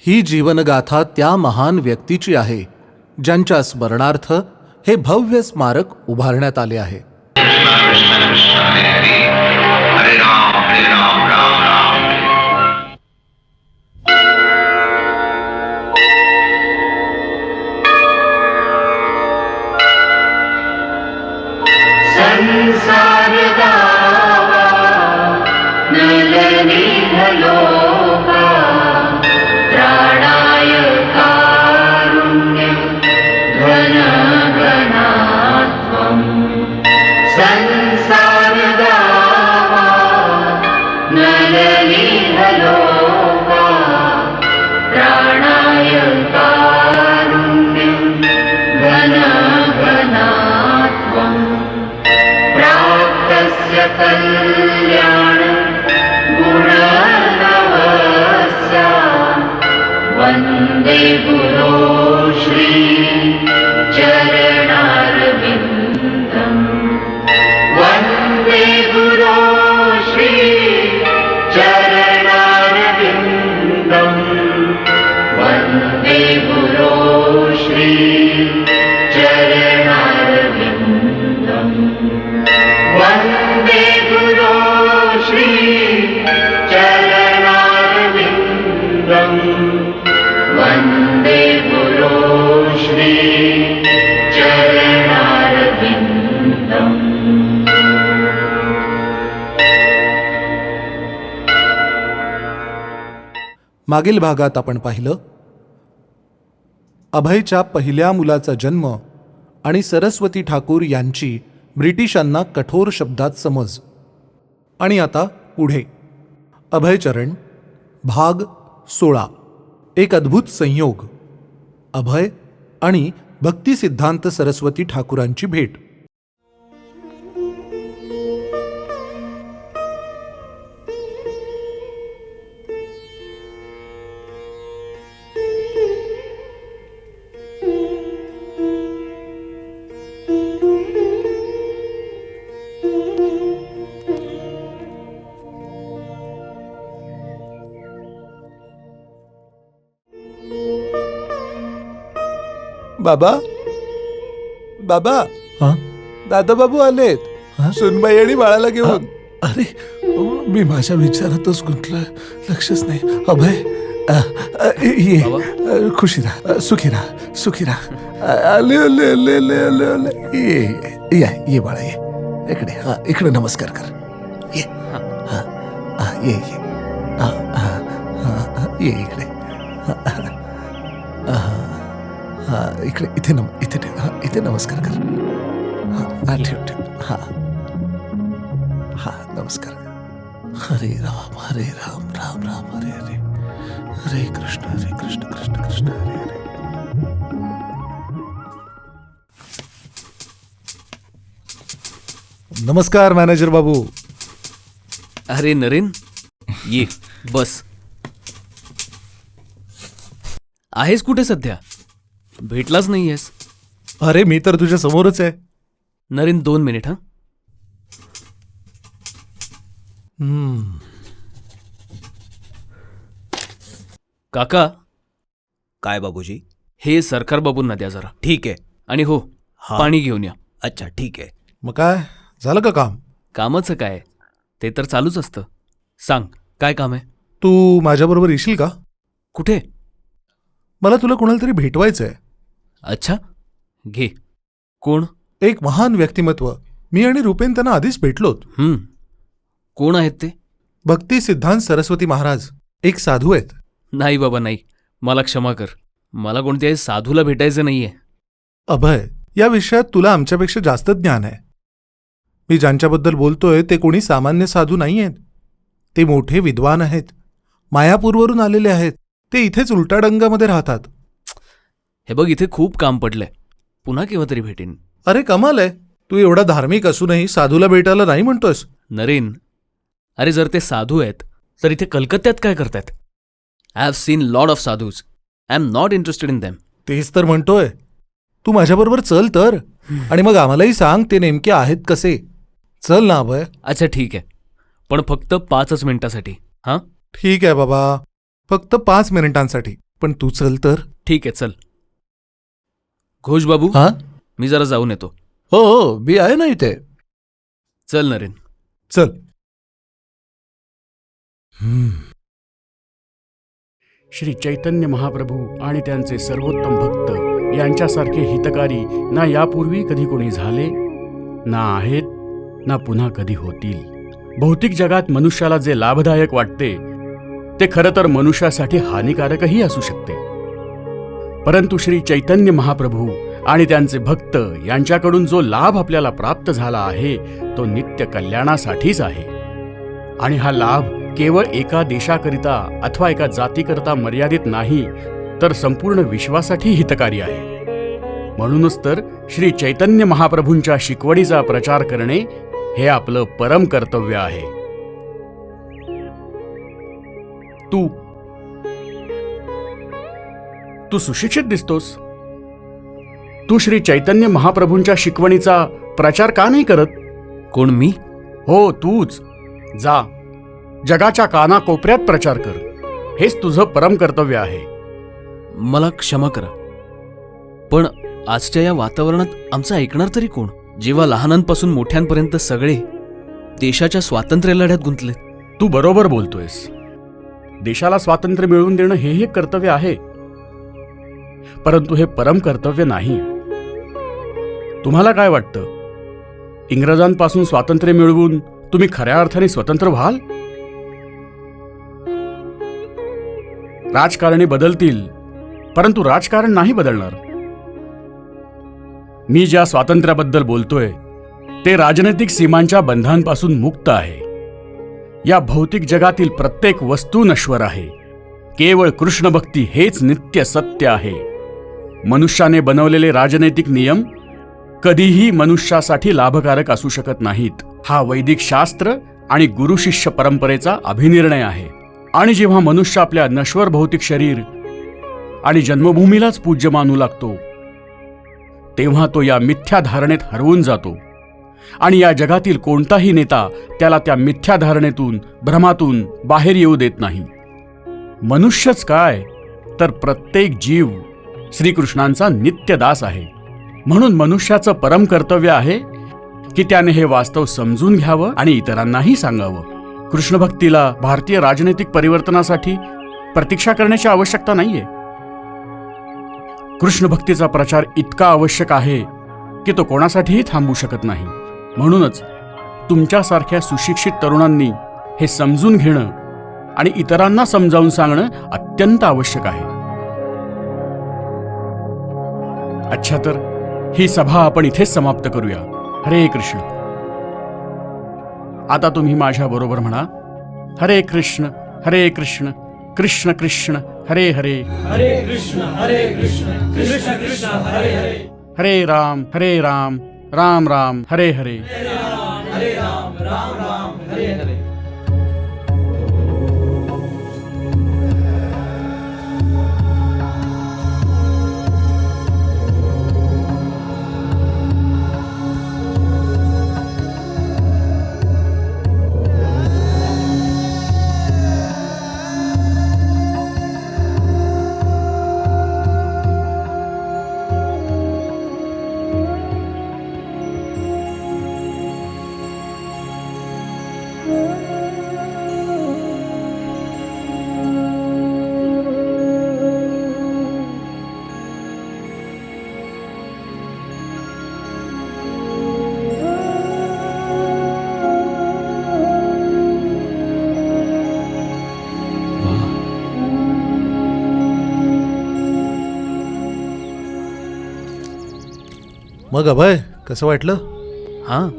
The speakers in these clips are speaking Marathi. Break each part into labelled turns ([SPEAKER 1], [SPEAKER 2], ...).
[SPEAKER 1] ही जीवनगाथा त्या महान व्यक्तीची आहे ज्यांच्या स्मरणार्थ हे भव्य स्मारक उभारण्यात आले आहे.
[SPEAKER 2] कृष्ण कृष्ण हरे हरे हरे राम राम राम हरे.
[SPEAKER 3] संसार गावा नलनिधलोका प्राणाय कारुण्यं घनघनात्वं. संसार गावा नलनिधलोका प्राणाय कारुण्यं घनघनात्वं. प्राप्तस्य कल्याण गुणनवस्य वन्दे गुरो श्री चरणारविन्दम्. वन्दे गुरो श्री चरणारविन्दम्. वन्दे गुरो श्री चरणारविन्दम्. वन्दे गुरो श्री चरणारविन्दम्. वन्दे गुरो श्री चरणारविन्दम्.
[SPEAKER 1] मागील भागात आपण पाहिलं अभयच्या पहिल्या मुलाचा जन्म आणि सरस्वती ठाकूर यांची ब्रिटिशांना कठोर शब्दात समज. आणि आता पुढे अभयचरण भाग 16. एक अद्भुत संयोग. अभय आणि भक्तिसिद्धांत सरस्वती ठाकूरांची भेट.
[SPEAKER 4] बाबा बाबा
[SPEAKER 1] हां
[SPEAKER 4] दादा बाबू आलेत. सुनबाई आणि बाळाला घेऊन.
[SPEAKER 1] अरे मी माझ्या विचारातच गुंतलोय, लक्षच नाही. अभय ये, खुशी राहा, सुखी राहा, सुखी राहा. आले आले आले आले आले आले. ये ये ये बाळा ये इकडे. हा इकडे नमस्कार कर. ये हा हा ये ये हा हा हा ये इकडे. हा इकडे इथे इथे ठेव. हा इथे नमस्कार कर. हा ठेव ठेव. हा हा नमस्कार. हरे राम राम राम हरे हरे. हरे कृष्ण कृष्ण कृष्ण हरे हरे. नमस्कार मॅनेजर बाबू.
[SPEAKER 5] अरे नरेन, ये बस. आहेस कुठे सध्या? भेटलाच नाहीयेस.
[SPEAKER 1] अरे मी तर तुझ्या समोरच आहे.
[SPEAKER 5] नरेन 2 मिनिट. हा काका,
[SPEAKER 4] काय बाबूजी?
[SPEAKER 5] हे सरकार बाबूंना द्या जरा.
[SPEAKER 4] ठीक आहे.
[SPEAKER 5] आणि हो,
[SPEAKER 4] हा.
[SPEAKER 5] पाणी घेऊन या.
[SPEAKER 4] अच्छा ठीक आहे.
[SPEAKER 1] मग काय झालं का काम?
[SPEAKER 5] कामाचं काय, ते तर चालूच असतं. सांग, काय काम आहे?
[SPEAKER 1] तू माझ्याबरोबर येशील का?
[SPEAKER 5] कुठे?
[SPEAKER 1] मला तुला कोणाला तरी भेटवायचंय.
[SPEAKER 5] अच्छा, घे. कोण?
[SPEAKER 1] एक महान व्यक्तिमत्व. मी आणि रुपेन त्यांना आधीच भेटलोत.
[SPEAKER 5] कोण आहेत ते?
[SPEAKER 1] भक्ती सिद्धांत सरस्वती महाराज एक साधू आहेत.
[SPEAKER 5] नाही बाबा नाही, मला क्षमा कर. मला कोणत्याही साधूला भेटायचं नाहीये.
[SPEAKER 1] अभय, या विषयात तुला आमच्यापेक्षा जास्त ज्ञान आहे. मी ज्यांच्याबद्दल बोलतोय ते कोणी सामान्य साधू नाही आहेत. ते मोठे विद्वान आहेत. मायापूरवरून आलेले आहेत. ते इथेच उलटाडंगामध्ये राहतात.
[SPEAKER 5] हे बघ, इथे खूप काम पडलंय. पुन्हा केव्हा तरी भेटेन.
[SPEAKER 1] अरे कमाल आहे, तू एवढा धार्मिक असूनही साधूला भेटायला नाही म्हणतोस.
[SPEAKER 5] नरेन, अरे जर ते साधू आहेत तर इथे कलकत्त्यात काय करतायत? I have seen lot of sadhus. I am not interested in them.
[SPEAKER 1] तेच तर म्हणतोय. तू माझ्याबरोबर चल तर, आणि मग आम्हालाही सांग ते नेमके आहेत कसे. चल ना अभय.
[SPEAKER 5] अच्छा ठीक आहे, पण फक्त 5 मिनिटासाठी. हां
[SPEAKER 1] ठीक आहे बाबा, फक्त 5 मिनिटांसाठी. पण तू चल तर.
[SPEAKER 5] ठीक आहे, चल. घोष बाबू,
[SPEAKER 1] हा,
[SPEAKER 5] मी जरा जाऊन येतो.
[SPEAKER 1] हो हो, मी आहे ना इथे.
[SPEAKER 5] चल नरेन.
[SPEAKER 1] चल.
[SPEAKER 6] श्री चैतन्य महाप्रभू आणि त्यांचे सर्वोत्तम भक्त यांच्यासारखे हितकारी ना यापूर्वी कधी कोणी झाले, ना आहेत, ना पुन्हा कधी होतील. भौतिक जगात मनुष्याला जे लाभदायक वाटते ते खरं तर मनुष्यासाठी हानिकारकही असू शकते. परंतु श्री चैतन्य महाप्रभू आणि त्यांचे भक्त यांच्याकडून जो लाभ आपल्याला प्राप्त झाला आहे तो नित्य कल्याणासाठीच आहे. आणि हा लाभ केवळ एका देशाकरिता अथवा एका जातीकरिता मर्यादित नाही, तर संपूर्ण विश्वासाठी हितकारी आहे. म्हणूनच तर श्री चैतन्य महाप्रभूंच्या शिकवणीचा प्रचार करणे हे आपलं परम कर्तव्य आहे. तू सुशिक्षित दिसतोस. तू श्री चैतन्य महाप्रभूंच्या शिकवणीचा प्रचार का नाही करत?
[SPEAKER 5] कोण, मी?
[SPEAKER 6] हो, तूच. जा, जगाच्या कानाकोपऱ्यात प्रचार कर. हेच तुझं परम कर्तव्य आहे.
[SPEAKER 5] मला क्षमा करा, पण आजच्या या वातावरणात आमचं ऐकणार तरी कोण? जेव्हा लहानांपासून मोठ्यांपर्यंत सगळे देशाच्या स्वातंत्र्य लढ्यात गुंतले.
[SPEAKER 6] तू बरोबर बोलतोयस. देशाला स्वातंत्र्य मिळवून देणं हेही एक कर्तव्य आहे, परंतु हे परम कर्तव्य नाही. तुम्हाला काय वाटतं, इंग्रजांपासून स्वातंत्र्य मिळवून तुम्ही खऱ्या अर्थाने स्वतंत्र व्हाल? राजकारणी बदलतील, परंतु राजकारण नाही बदलणार. मी ज्या स्वातंत्र्याबद्दल बोलतोय ते राजनैतिक सीमांच्या बंधांपासून मुक्त आहे. या भौतिक जगातील प्रत्येक वस्तू नश्वर आहे. केवळ कृष्ण भक्ती हेच नित्य सत्य आहे. मनुष्याने बनवलेले राजनैतिक नियम कधीही मनुष्यासाठी लाभकारक असू शकत नाहीत. हा वैदिक शास्त्र आणि गुरुशिष्य परंपरेचा अभिनिर्णय आहे. आणि जेव्हा मनुष्य आपल्या नश्वर भौतिक शरीर आणि जन्मभूमीलाच पूज्य मानू लागतो, तेव्हा तो या मिथ्या धारणेत हरवून जातो. आणि या जगातील कोणताही नेता त्याला त्या मिथ्या धारणेतून, भ्रमातून बाहेर येऊ देत नाही. मनुष्यच काय, तर प्रत्येक जीव श्रीकृष्णांचा नित्य दास आहे. म्हणून मनुष्याचं परम कर्तव्य आहे की त्याने हे वास्तव समजून घ्यावं आणि इतरांनाही सांगावं. कृष्ण भक्तीला भारतीय राजनैतिक परिवर्तनासाठी प्रतीक्षा करण्याची आवश्यकता नाहीये. कृष्ण भक्तीचा प्रचार इतका आवश्यक आहे की तो कोणासाठीही थांबू शकत नाही. म्हणूनच तुमच्यासारख्या सुशिक्षित तरुणांनी हे समजून घेणं आणि इतरांना समजावून सांगणं अत्यंत आवश्यक आहे. अच्छा, तर ही सभा आपण इथेच समाप्त करूया. हरे कृष्ण. आता तुम्ही माझ्या बरोबर म्हणा, हरे कृष्ण हरे कृष्ण कृष्ण कृष्ण हरे हरे,
[SPEAKER 7] हरे कृष्ण कृष्ण कृष्ण हरे हरे,
[SPEAKER 6] हरे राम राम राम हरे हरे.
[SPEAKER 7] हरे राम राम हरे हरे.
[SPEAKER 1] मग अभय, कसं वाटलं?
[SPEAKER 5] हां,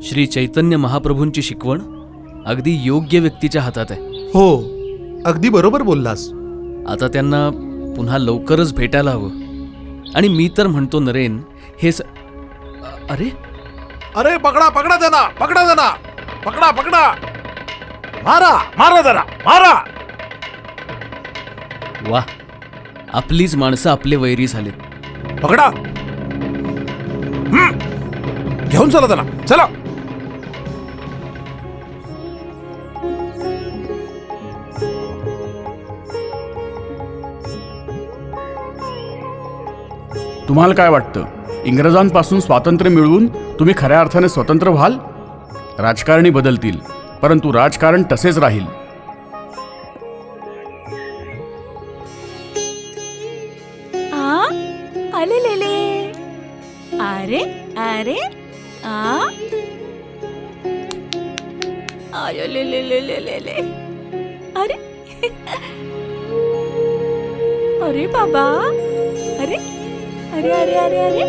[SPEAKER 5] श्री चैतन्य महाप्रभूंची शिकवण अगदी योग्य व्यक्तीच्या हातात आहे.
[SPEAKER 1] हो, अगदी बरोबर बोललास.
[SPEAKER 5] आता त्यांना पुन्हा लवकरच भेटायला हवं. आणि मी तर म्हणतो नरेन, अरे
[SPEAKER 1] अरे, पकडा पकडा त्यांना, पकडा त्यांना, पकडा पकडा, मारा मारा त्यांना, मारा.
[SPEAKER 5] वा, आपलीच माणसं आपले वैरी झालेत.
[SPEAKER 1] पकडा. घेऊन चला त्यांना, चला.
[SPEAKER 6] तुम्हाला काय वाटतं, इंग्रजांपासून स्वातंत्र्य मिळवून तुम्ही खऱ्या अर्थाने स्वतंत्र व्हाल? राजकारणी बदलतील, परंतु राजकारण तसेच राहील.
[SPEAKER 8] आले लेले. अरे अरे आयो ले ले ले ले ले ले. अरे अरे बाबा. अरे अरे अरे अरे अरे.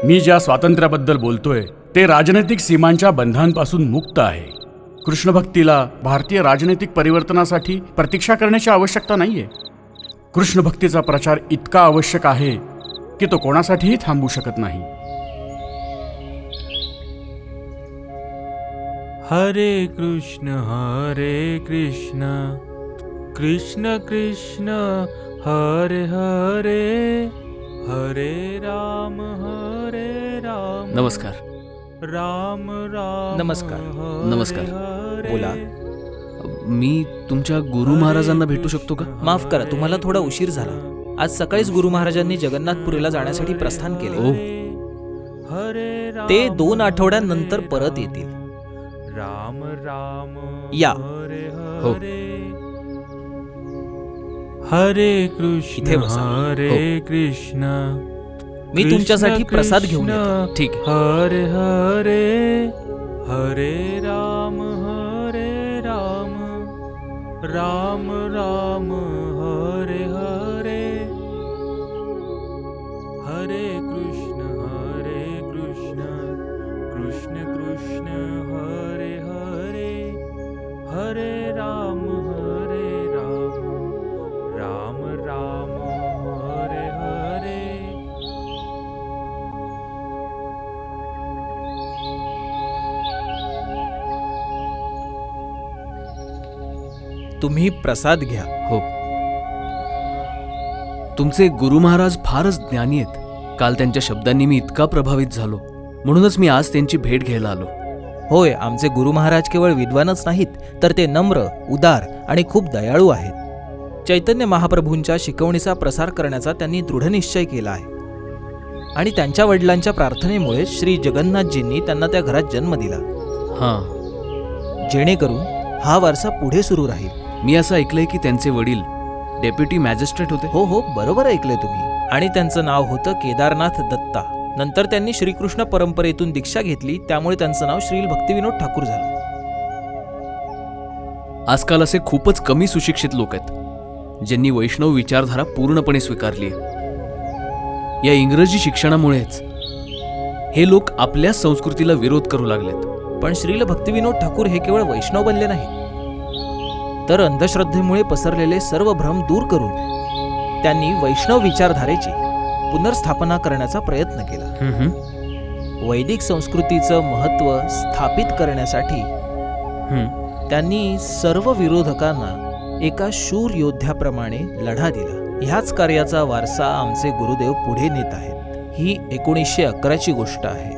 [SPEAKER 6] मी ज्या स्वातंत्र्याबद्दल बोलतोय ते राजनैतिक सीमांच्या बंधांपासून मुक्त आहे. कृष्ण भक्तीला भारतीय राजनैतिक परिवर्तनासाठी प्रतीक्षा करण्याची आवश्यकता नाहीये. कृष्ण भक्तीचा प्रचार इतका आवश्यक आहे की तो कोणासाठीही थांबू शकत नाही.
[SPEAKER 9] हरे कृष्ण कृष्ण कृष्ण हरे हरे, हरे राम
[SPEAKER 5] नमस्कार.
[SPEAKER 9] राम राम.
[SPEAKER 10] नमस्कार.
[SPEAKER 5] नमस्कार.
[SPEAKER 10] बोला.
[SPEAKER 5] मी तुमच्या गुरु महाराजांना भेटू शकतो का?
[SPEAKER 10] माफ करा, तुम्हाला थोडा उशीर झाला. आज सकाळीच गुरु महाराजांनी जगन्नाथपुरीला जाण्यासाठी प्रस्थान केले. ते 2 आठवड्यांनंतर परत येतील.
[SPEAKER 9] राम राम
[SPEAKER 10] या.
[SPEAKER 5] हो.
[SPEAKER 9] हरे कृष्ण
[SPEAKER 10] इथे बसा.
[SPEAKER 9] हरे कृष्ण.
[SPEAKER 10] मी तुमच्यासाठी प्रसाद घेऊन येतो.
[SPEAKER 5] ठीक आहे.
[SPEAKER 9] हरे हरे, हरे राम राम राम हरे हरे, हरे कृष्ण कृष्ण कृष्ण हरे हरे, हरे राम राम राम हरे हरे.
[SPEAKER 10] तुम्ही प्रसाद घ्या.
[SPEAKER 5] हो. तुमचे गुरु महाराज फारच ज्ञानी आहेत. काल त्यांच्या शब्दांनी मी इतका प्रभावित झालो, म्हणूनच मी आज त्यांची भेट घ्यायला आलो.
[SPEAKER 10] होय, आमचे गुरु महाराज केवळ विद्वानच नाहीत, तर ते नम्र, उदार आणि खूप दयाळू आहेत. चैतन्य महाप्रभूंच्या शिकवणीचा प्रसार करण्याचा त्यांनी दृढ निश्चय केला आहे आणि त्यांच्या वडिलांच्या प्रार्थनेमुळे श्री जगन्नाथजींनी त्यांना त्या घरात जन्म दिला. जेणेकरून हा वारसा पुढे सुरू राहील.
[SPEAKER 5] मी असं ऐकलंय की त्यांचे वडील डेप्युटी मॅजिस्ट्रेट होते.
[SPEAKER 10] हो हो, बरोबर ऐकलंय तुम्ही. आणि त्यांचं नाव होतं केदारनाथ दत्ता. नंतर त्यांनी श्रीकृष्ण परंपरेतून दीक्षा घेतली, त्यामुळे त्यांचं नाव श्रील भक्तिविनोद ठाकूर झालं.
[SPEAKER 5] आजकाल असे खूपच कमी सुशिक्षित लोक आहेत ज्यांनी वैष्णव विचारधारा पूर्णपणे स्वीकारली आहे. या इंग्रजी शिक्षणामुळेच हे लोक आपल्या संस्कृतीला विरोध करू लागलेत.
[SPEAKER 10] पण श्रील भक्तिविनोद ठाकूर हे केवळ वैष्णव बनले नाहीत, तर अंधश्रद्धेमुळे पसरलेले सर्व भ्रम दूर करून त्यांनी वैष्णव विचारधारेची पुनर्स्थापना करण्याचा प्रयत्न केला. वैदिक संस्कृतीचं महत्त्व स्थापित करण्यासाठी त्यांनी सर्व विरोधकांना एका शूर योद्ध्याप्रमाणे लढा दिला. ह्याच कार्याचा वारसा आमचे गुरुदेव पुढे नेत आहेत. ही 1911ची गोष्ट आहे.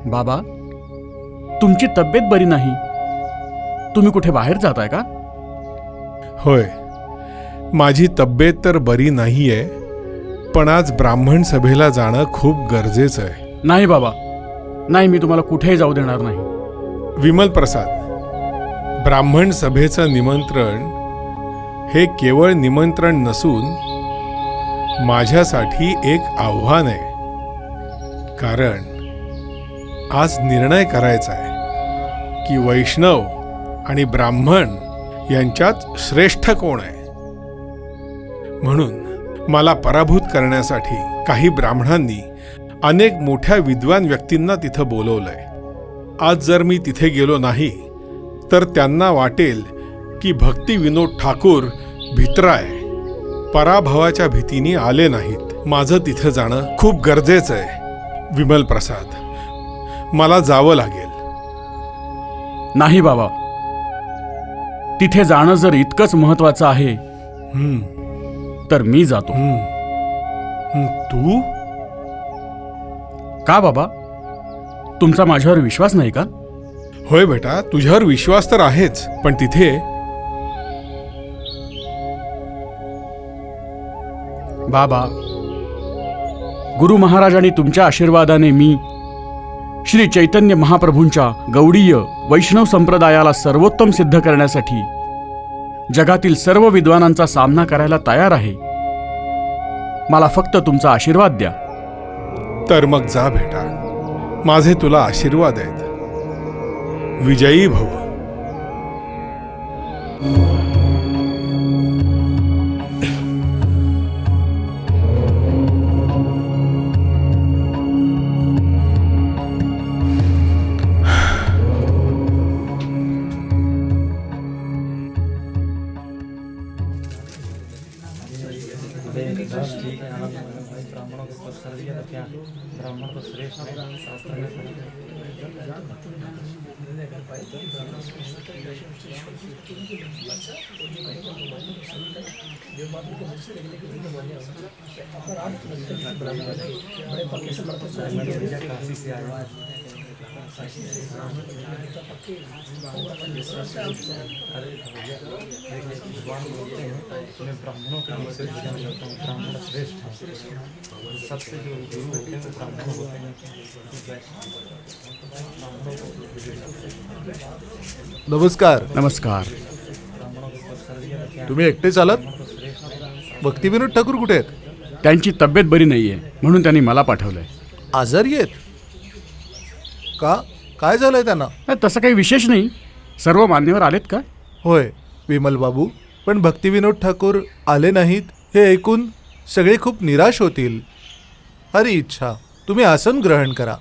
[SPEAKER 6] बाबा, तुमची तब्येत बरी नाही. तुम्ही कुठे बाहेर जाताय का?
[SPEAKER 1] होय, माझी तब्येत तर बरी नाहीये, पण आज ब्राह्मण सभेला जाणं खूप गरजेचं आहे.
[SPEAKER 6] नाही बाबा, नाही, मी तुम्हाला कुठेही जाऊ देणार नाही.
[SPEAKER 1] विमल प्रसाद, ब्राह्मण सभेचं निमंत्रण हे केवळ निमंत्रण नसून माझ्यासाठी एक आव्हान आहे. कारण आज निर्णय करायचा आहे की वैष्णव आणि ब्राह्मण यांच्यात श्रेष्ठ कोण आहे. म्हणून
[SPEAKER 11] मला पराभूत करण्यासाठी काही ब्राह्मणांनी अनेक मोठ्या विद्वान व्यक्तींना तिथं बोलवलंय. आज जर मी तिथे गेलो नाही तर त्यांना वाटेल की भक्ती विनोद ठाकूर भित्राय, पराभवाच्या भीतीने आले नाहीत. माझं तिथं जाणं खूप गरजेचं आहे. विमल प्रसाद, मला जावं लागेल.
[SPEAKER 6] नाही बाबा, तिथे जाणं जर इतकंच महत्वाचं आहे तर मी जातो.
[SPEAKER 11] तू?
[SPEAKER 6] का बाबा, तुमचा माझ्यावर विश्वास नाही का?
[SPEAKER 11] होय बेटा, तुझ्यावर विश्वास तर आहेच, पण तिथे
[SPEAKER 6] बाबा, गुरु महाराजांनी तुमच्या आशीर्वादाने मी श्री चैतन्य महाप्रभूंच्या गौडीय वैष्णव संप्रदायाला सर्वोत्तम सिद्ध करण्यासाठी जगातील सर्व विद्वानांचा सामना करायला तयार आहे. मला फक्त तुमचा आशीर्वाद द्या.
[SPEAKER 11] तर मग जा बेटा, माझे तुला आशीर्वाद आहेत. विजयी भव.
[SPEAKER 1] नमस्कार.
[SPEAKER 6] नमस्कार.
[SPEAKER 1] तुम्ही एकटेच आलात? भक्ती विनोद ठाकूर कुठे आहेत?
[SPEAKER 6] त्यांची तब्येत बरी नाहीये म्हणून त्यांनी मला पाठवलंय.
[SPEAKER 1] आजारी आहेत का? काय झालंय त्यांना?
[SPEAKER 6] तसं काही विशेष नाही. सर्व मान्यवर आलेत का?
[SPEAKER 1] होय विमल बाबू, पण भक्ती विनोद ठाकूर आले नाहीत हे ऐकून सगळे खूप निराश होतील. हरी इच्छा, तुम्ही आसन ग्रहण करा.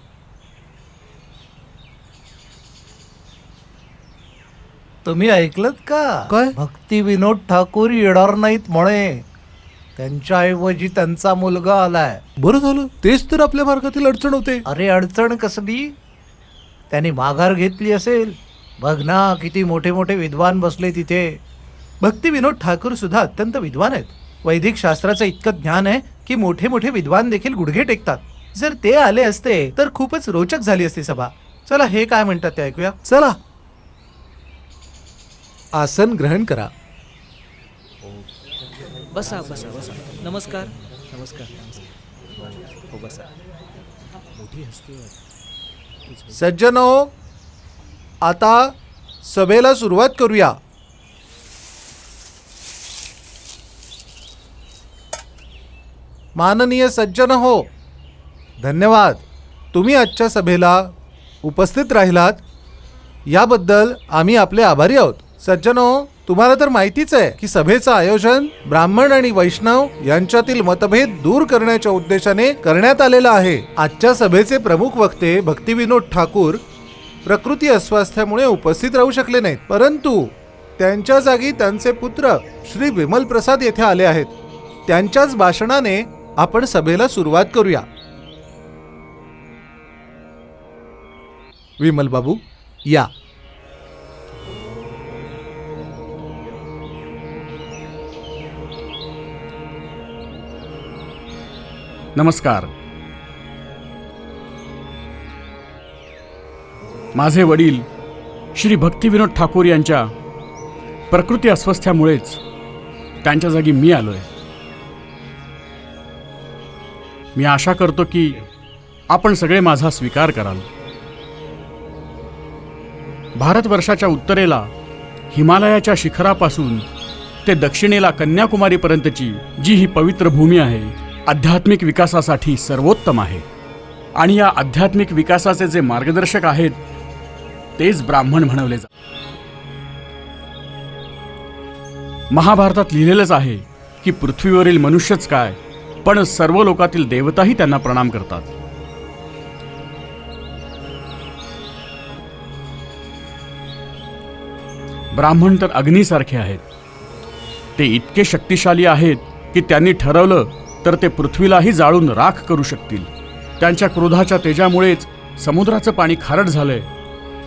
[SPEAKER 4] तुम्ही ऐकलत का?
[SPEAKER 1] काय?
[SPEAKER 4] भक्ती विनोद ठाकूर येणार नाहीत म्हणे. त्यांच्याऐवजी त्यांचा मुलगा आलाय.
[SPEAKER 1] बरं झालं, तेच तर आपल्या मार्गातील अडचण होते.
[SPEAKER 4] अरे अडचण कसली? त्यांनी माघार घेतली असेल. बघ ना, किती मोठे मोठे विद्वान बसले तिथे.
[SPEAKER 1] भक्ती विनोद ठाकूर सुद्धा अत्यंत विद्वान आहेत. वैदिक शास्त्राचं इतकं ज्ञान आहे की मोठे मोठे विद्वान देखील गुडघे टेकतात. जर ते आले असते तर खूपच रोचक झाली असती सभा. चला, हे काय म्हणतात ते ऐकूया. चला, आसन ग्रहण करा.
[SPEAKER 10] बसा बसा बसा. नमस्कार नमस्कार. हो बसा. मोठी हस्ती.
[SPEAKER 1] सज्जनो, आता सभेला सुरुवात करूया. माननीय सज्जन हो, धन्यवाद. तुम्ही आजच्या सभेला उपस्थित राहिलात याबद्दल आम्ही आपले आभारी आहोत. सज्जनो, तुम्हाला तर माहितीच आहे की सभेचं आयोजन ब्राह्मण आणि वैष्णव यांच्यातील मतभेद दूर करण्याच्या उद्देशाने करण्यात आलेलं आहे. आजच्या सभेचे प्रमुख वक्ते भक्ती विनोद ठाकूर प्रकृती अस्वास्थ्यामुळे उपस्थित राहू शकले नाहीत, परंतु त्यांच्या जागी त्यांचे पुत्र श्री विमल प्रसाद येथे आले आहेत. त्यांच्याच भाषणाने आपण सभेला सुरुवात करूया. विमल बाबू या.
[SPEAKER 6] नमस्कार. माझे वडील श्री भक्ती विनोद ठाकूर यांच्या प्रकृती अस्वस्थ्यामुळेच त्यांच्या जागी मी आलोय. मी आशा करतो की आपण सगळे माझा स्वीकार कराल. भारतवर्षाच्या उत्तरेला हिमालयाच्या शिखरापासून ते दक्षिणेला कन्याकुमारीपर्यंतची जी ही पवित्र भूमी आहे, आध्यात्मिक विकासासाठी सर्वोत्तम आहे. आणि या आध्यात्मिक विकासाचे जे मार्गदर्शक आहेत तेच ब्राह्मण म्हणवले जातात. महाभारतात लिहिलेलंच आहे की पृथ्वीवरील मनुष्यच काय पण सर्व लोकातील देवताही त्यांना प्रणाम करतात. ब्राह्मण तर अग्नीसारखे आहेत. ते इतके शक्तिशाली आहेत की त्यांनी ठरवलं तर ते पृथ्वीलाही जाळून राख करू शकतील. त्यांच्या क्रोधाच्या तेजामुळेच समुद्राचं पाणी खारट झालंय,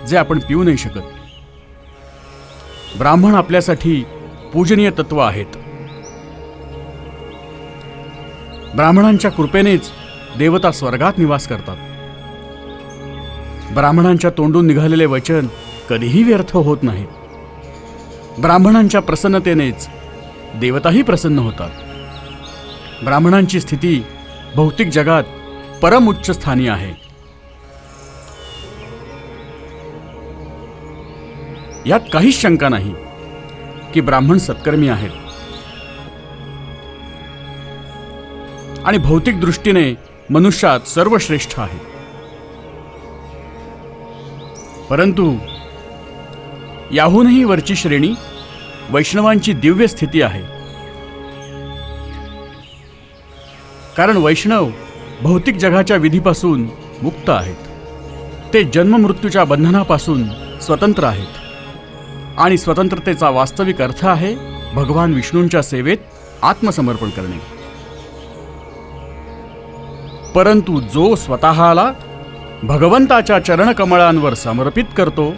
[SPEAKER 6] जे आपण पिऊ नाही शकत. ब्राह्मण आपल्यासाठी पूजनीय तत्व आहेत. ब्राह्मणांच्या कृपेनेच देवता स्वर्गात निवास करतात. ब्राह्मणांच्या तोंडून निघालेले वचन कधीही व्यर्थ होत नाहीत. ब्राह्मणांच्या प्रसन्नतेनेच देवताही प्रसन्न होतात. ब्राह्मणांची स्थिती भौतिक जगात परम उच्च स्थानी आहे. यात काहीच शंका नाही की ब्राह्मण सत्कर्मी आहेत आणि भौतिक दृष्टीने मनुष्यात सर्वश्रेष्ठ आहे. परंतु याहूनही वरची श्रेणी वैष्णवांची दिव्य स्थिती आहे. कारण वैष्णव भौतिक जगाच्या विधीपासून मुक्त आहेत. ते जन्ममृत्यूच्या बंधनापासून स्वतंत्र आहेत आणि स्वतंत्रतेचा वास्तविक अर्थ आहे भगवान विष्णूंच्या सेवेत आत्मसमर्पण करणे. परंतु जो स्वतःला भगवंताच्या चरणकमळांवर समर्पित करतो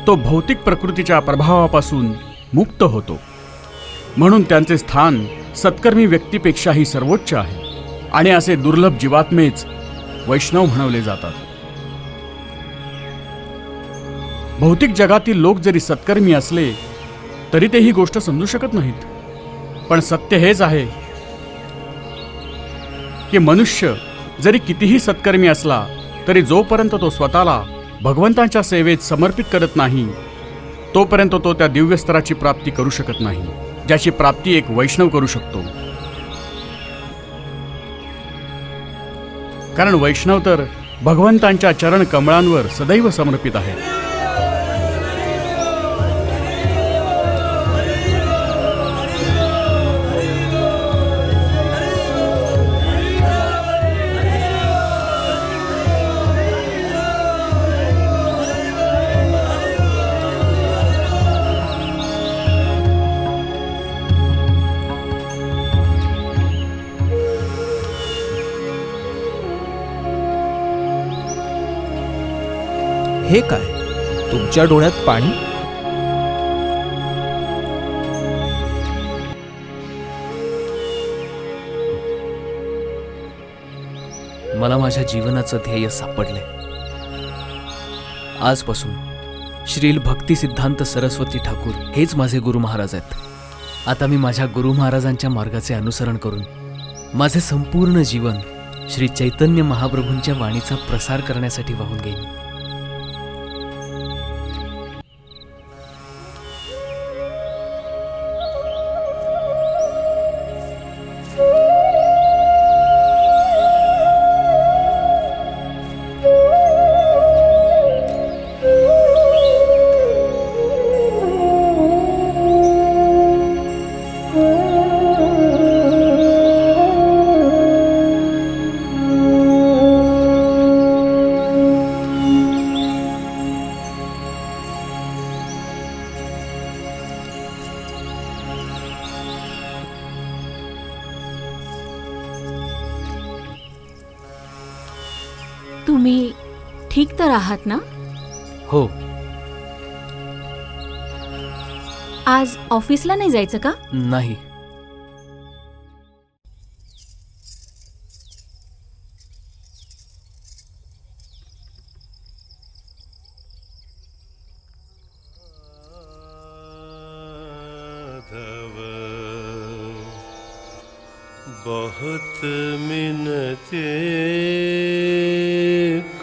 [SPEAKER 6] तो भौतिक प्रकृतीच्या प्रभावापासून मुक्त होतो. म्हणून त्यांचे स्थान सत्कर्मी व्यक्तीपेक्षाही सर्वोच्च आहे आणि असे दुर्लभ जीवात्मेच वैष्णव म्हणवले जातात. भौतिक जगातील लोक जरी सत्कर्मी असले तरी ते ही गोष्ट समजू शकत नाहीत. पण सत्य हेच आहे की मनुष्य जरी कितीही सत्कर्मी असला तरी जोपर्यंत तो स्वतःला भगवंतांच्या सेवेत समर्पित करत नाही तोपर्यंत तो त्या दिव्य स्तराची प्राप्ती करू शकत नाही, ज्याची प्राप्ती एक वैष्णव करू शकतो. कारण वैष्णव तर भगवंतांच्या चरण कमळांवर सदैव समर्पित आहे.
[SPEAKER 10] हे काय, तुमच्या डोळ्यात पाणी?
[SPEAKER 5] मला माझ्या जीवनाचं ध्येय सापडलंय. आजपासून श्रील भक्ती सिद्धांत सरस्वती ठाकूर हेच माझे गुरु महाराज आहेत. आता मी माझ्या गुरु महाराजांच्या मार्गाचे अनुसरण करून माझे संपूर्ण जीवन श्री चैतन्य महाप्रभूंच्या वाणीचा प्रसार करण्यासाठी वाहून घेईन.
[SPEAKER 8] तुम्ही ठीक तर आहात ना?
[SPEAKER 5] हो.
[SPEAKER 8] आज ऑफिसला नाही जायचं का?
[SPEAKER 5] नाही.
[SPEAKER 3] बहुत मिनते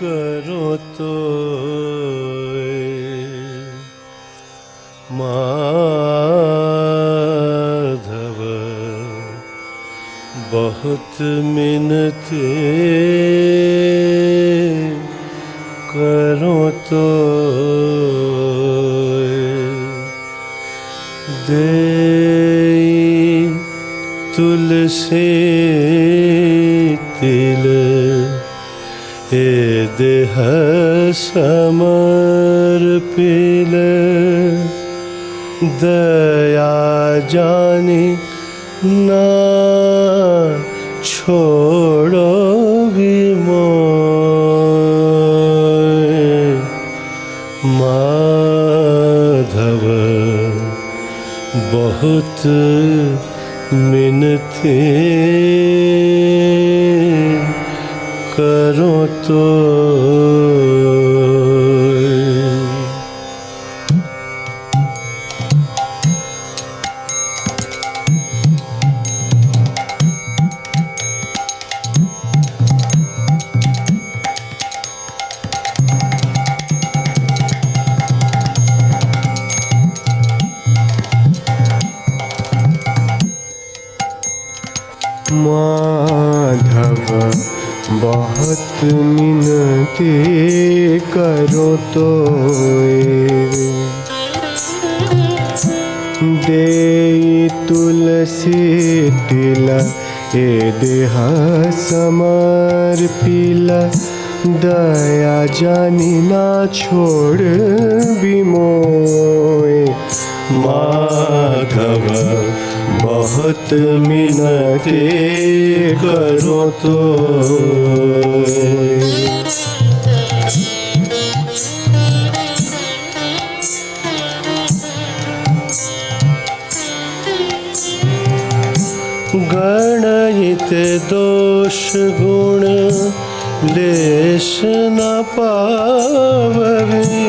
[SPEAKER 3] करो तो माधव, बहुत मिनते करो तो दे तुलसी तिल ए देह समर्पिल दया जानी ना छोड़ो विमोय माधव बहुत मिनती करो तो माधव बहुत मिनती करो तो दे तुलसी तिला ए देह समर्पिला दया जानी ना छोड़ बिमोय माधव बहुत मिनती करो तो गणित दोष गुण लेश न पाववी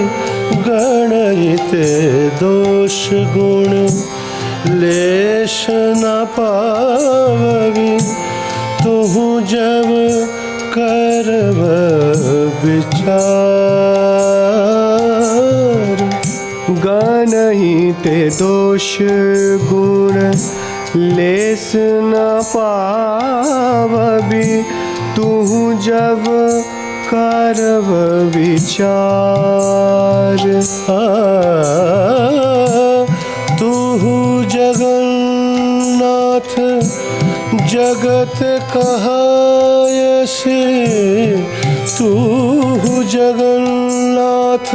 [SPEAKER 3] गणित दोष गुण लेश न पाववी तुहु जब करव विचार गणहित दोष गुण लेस न पावबी तुहु जब करव विचार तुहु जगन्नाथ जगत कहायसे तुहु जगन्नाथ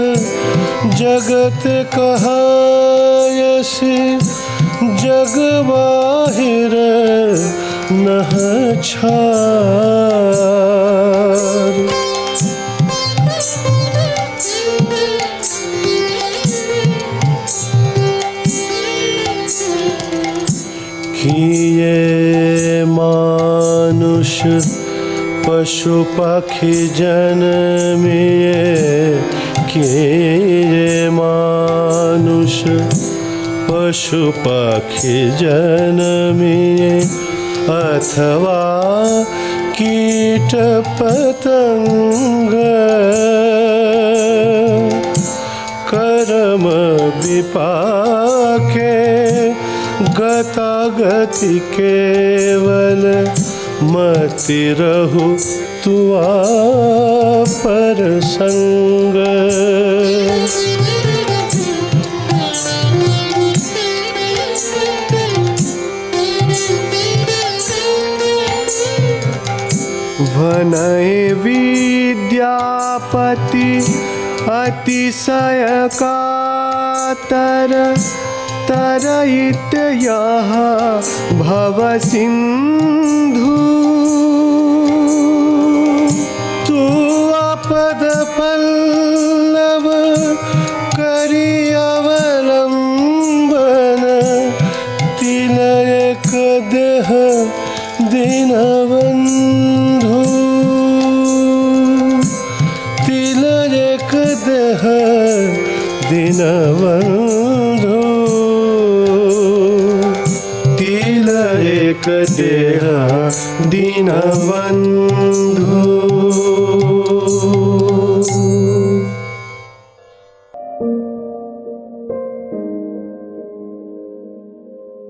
[SPEAKER 3] जगत कहायसे जग बाहिर नह छार किए मानुष पशु पक्षी जन्मिए किए मानुष पशु पक्षी जन्मिए अथवा कीट पतंग कर्म विपाके गतागति केवल मति रहु तुआ पर संग भनय विद्यापति अतिशय कातर तरहित यह भव सिंधु तू आपद पल्लव करि अवलंबन तिलक देह दीनबंधु तिलक देह दीनबंधु तिलक देह दीनबंधु